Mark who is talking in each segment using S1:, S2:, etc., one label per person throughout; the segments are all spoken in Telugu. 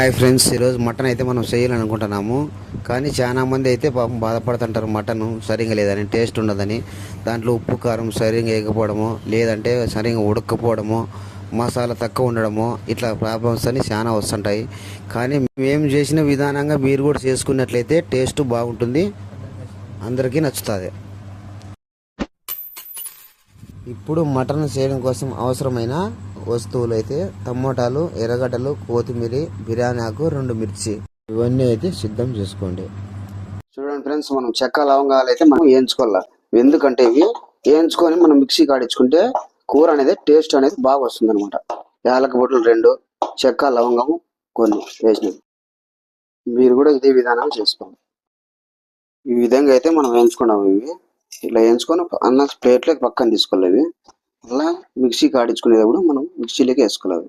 S1: హాయ్ ఫ్రెండ్స్, ఈరోజు మటన్ అయితే మనం చేయాలనుకుంటున్నాము. కానీ చాలా మంది అయితే పాపం బాధపడుతుంటారు మటన్ సరిగా లేదని, టేస్ట్ ఉండదని, దాంట్లో ఉప్పు కారం సరిగా వేయకపోవడము, లేదంటే సరిగా ఉడకపోవడము, మసాలా తక్కువ ఉండడము, ఇట్లా ప్రాబ్లమ్స్ అని చాలా వస్తుంటాయి. కానీ మేము చేసిన విధానంగా మీరు కూడా చేసుకున్నట్లయితే టేస్ట్ బాగుంటుంది, అందరికీ నచ్చుతుంది. ఇప్పుడు మటన్ చేయడం కోసం అవసరమైన వస్తువులు అయితే టమోటాలు, ఎర్రగడ్డలు, కొత్తిమీర, బిర్యానీ ఆకు, 2 మిర్చి, ఇవన్నీ అయితే సిద్ధం చేసుకోండి. చూడండి ఫ్రెండ్స్, మనం చెక్క లవంగాలు అయితే మనం వేయించుకోవాలి. ఎందుకంటే ఇవి వేయించుకొని మనం మిక్సీ కాడించుకుంటే కూర అనేది టేస్ట్ అనేది బాగా వస్తుంది అనమాట. యాలక బొట్లు 2, చెక్క లవంగము కొన్ని వేసినవి. మీరు కూడా ఇదే విధానం చేసుకోండి. ఈ విధంగా అయితే మనం వేయించుకున్నాము. ఇవి ఇట్లా వేయించుకొని అన్న ప్లేట్లోకి పక్కన తీసుకోవాలి. అలా మిక్సీ కాడించుకునేటప్పుడు మనం మిక్సీలోకి వేసుకోవాలి.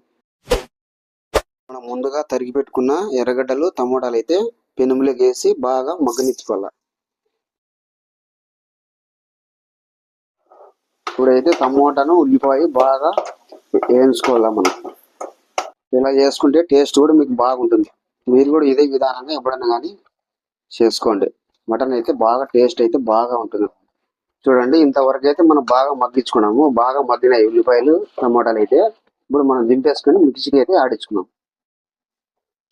S1: మనం ముందుగా తరిగి పెట్టుకున్న ఎర్రగడ్డలు, టమోటాలు అయితే పెనుములోకి వేసి బాగా మగ్గనిచ్చుకోవాలి. ఇప్పుడైతే టమోటాను, ఉల్లిపాయ బాగా వేయించుకోవాలి. మనం ఇలా చేసుకుంటే టేస్ట్ కూడా మీకు బాగుంటుంది. మీరు కూడా ఇదే విధానంగా ఎప్పుడైనా కానీ చేసుకోండి. మటన్ అయితే బాగా టేస్ట్ అయితే బాగా ఉంటుంది. చూడండి, ఇంతవరకు అయితే మనం బాగా మగ్గించుకున్నాము. బాగా మగ్గినాయి ఉల్లిపాయలు, టమోటాలు అయితే. ఇప్పుడు మనం దింపేసుకొని మిక్సీకి అయితే ఆడించుకున్నాం.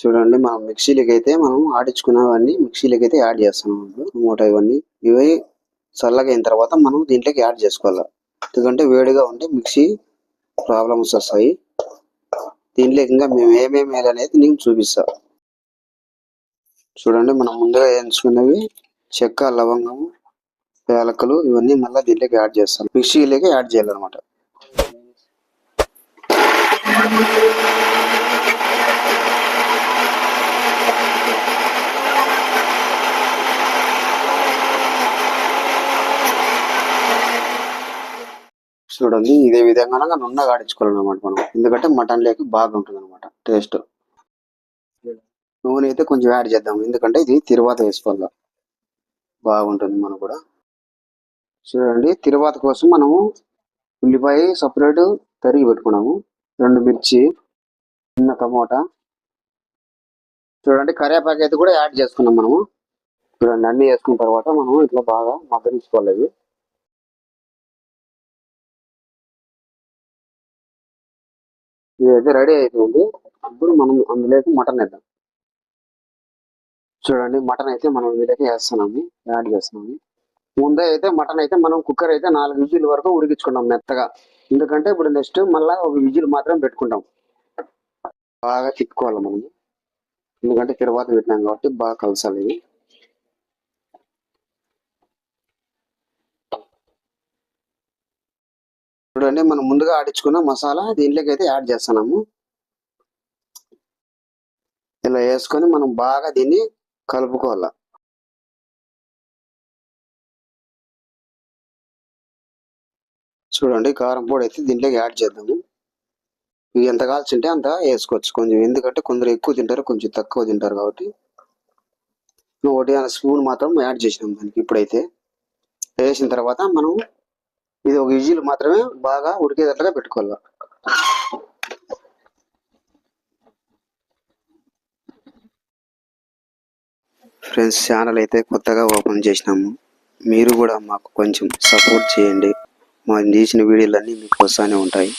S1: చూడండి, మనం మిక్సీలోకి అయితే మనం ఆడించుకున్నవన్నీ మిక్సీలోకి అయితే యాడ్ చేస్తున్నాం. టమోటా ఇవన్నీ ఇవి చల్లగా అయిన తర్వాత మనం దీంట్లోకి యాడ్ చేసుకోవాలి. ఎందుకంటే వేడిగా ఉంటే మిక్సీ ప్రాబ్లమ్స్ వస్తాయి. దీంట్లో ఇంకా మేము ఏమేమి వేయాలనేది నేను చూపిస్తా. చూడండి, మనం ముందుగా వేయించుకున్నవి చెక్క, లవంగము, యాలకులు ఇవన్నీ మళ్ళీ దీంట్లోకి యాడ్ చేస్తాం. మిక్సీలోకి యాడ్ చేయాలన్నమాట. చూడండి, ఇదే విధంగా నున్నగా ఆడించుకోవాలన్నమాట మనం. ఎందుకంటే మటన్ లేక బాగా ఉంటుంది అనమాట టేస్ట్. నూనె అయితే కొంచెం యాడ్ చేద్దాం, ఎందుకంటే ఇది తిరువాత వేసుకోవాలి, బాగుంటుంది మనకు కూడా. చూడండి, తిరువాత కోసం మనము ఉల్లిపాయ సపరేట్ తరిగి పెట్టుకున్నాము, 2 మిర్చి, చిన్న టమోటా. చూడండి, కరివేపాకు అయితే కూడా యాడ్ చేసుకున్నాం మనము. చూడండి, అన్ని వేసుకున్న తర్వాత మనం ఇట్లా బాగా మగ్గనించుకోవాలి. ఇదైతే రెడీ అయిపోయింది. ఇప్పుడు మనం అందులోకి మటన్ వేద్దాం. చూడండి, మటన్ అయితే మనం ఇందులోకి వేస్తున్నాము, యాడ్ చేస్తున్నాము. ముందే అయితే మటన్ అయితే మనం కుక్కర్ అయితే 4 విజిల్ వరకు ఉడికించుకున్నాం మెత్తగా. ఎందుకంటే ఇప్పుడు నెక్స్ట్ మళ్ళీ 1 విజిల్ మాత్రం పెట్టుకుంటాం. బాగా తిప్పుకోవాలి మనం, ఎందుకంటే తిరువాత పెట్టినాం కాబట్టి బాగా కలసాలి ఇది. చూడండి, మనం ముందుగా ఆడించుకున్న మసాలా దీంట్లోకి అయితే యాడ్ చేస్తున్నాము. ఇలా వేసుకొని మనం బాగా దీన్ని కలుపుకోవాలి. చూడండి, కారం పొడి అయితే దీంట్లోకి యాడ్ చేద్దాము. ఇవి ఎంత కాల్చింటే అంత వేసుకోవచ్చు కొంచెం, ఎందుకంటే కొందరు ఎక్కువ తింటారు, కొంచెం తక్కువ తింటారు కాబట్టి 1 స్పూన్ మాత్రం యాడ్ చేసినాం దానికి. ఇప్పుడైతే వేసిన తర్వాత మనం ఇది 1 విజిల్ మాత్రమే బాగా ఉడికేటట్లుగా పెట్టుకోవాలి. ఫ్రెండ్స్, ఛానల్ అయితే కొత్తగా ఓపెన్ చేసినాము. మీరు కూడా మాకు కొంచెం సపోర్ట్ చేయండి. మా చేసిన వీడియోలన్నీ మీకు వస్తూనే ఉంటాయి.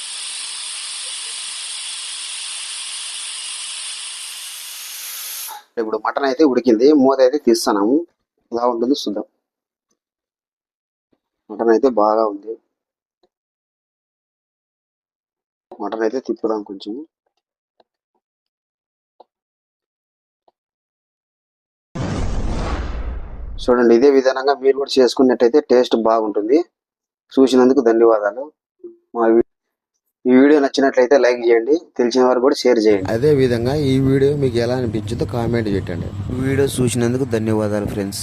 S1: ఇప్పుడు మటన్ అయితే ఉడికింది, మూత అయితే తీస్తున్నాము. ఎలా ఉంటుంది చూద్దాం. మటన్ అయితే బాగా ఉంది. మటన్ అయితే తిప్పుదాం కొంచెం. చూడండి, ఇదే విధానంగా మీరు కూడా చేసుకున్నట్టయితే టేస్ట్ బాగుంటుంది. చూసినందుకు ధన్యవాదాలు. మా ఈ వీడియో నచ్చినట్లయితే లైక్ చేయండి, తెలిసిన వారు కూడా షేర్ చేయండి. అదే విధంగా ఈ వీడియో మీకు ఎలా అనిపించిందో కామెంట్ చేయండి. వీడియో చూసినందుకు ధన్యవాదాలు ఫ్రెండ్స్.